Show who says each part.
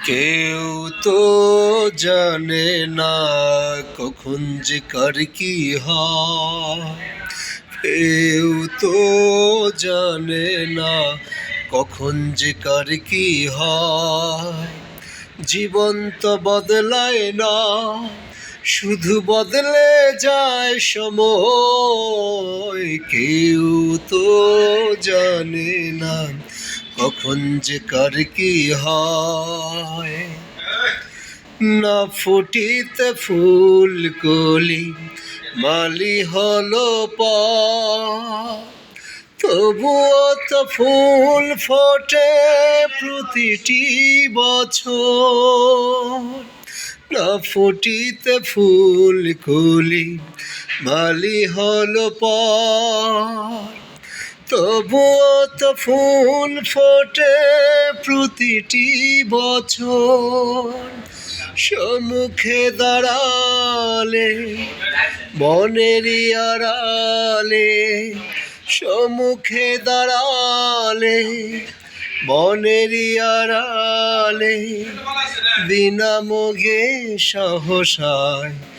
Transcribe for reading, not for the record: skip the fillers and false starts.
Speaker 1: কেউ তো জানে না কখন যে কার কি হয়। কেউ তো জানে না কখন যে কার কি হয়। জীবন তো বদলায় না, শুধু বদলে যায় সময়। কেউ তো জানে না কখন যে কার কি হয়। না ফুটিতে ফুল কলি মালি হলো তবুও তো ফুল ফোটে প্রতিটি বছর। না ফুটিতে ফুল কলি মালি হলো তবুও তো ফুল ফোটে প্রতিটি বছর। সম্মুখে দাঁড়ালে মনেরই আড়ালে, সম্মুখে দাঁড়ালে মনেরই আড়ালে বিনা মোহে সহসায়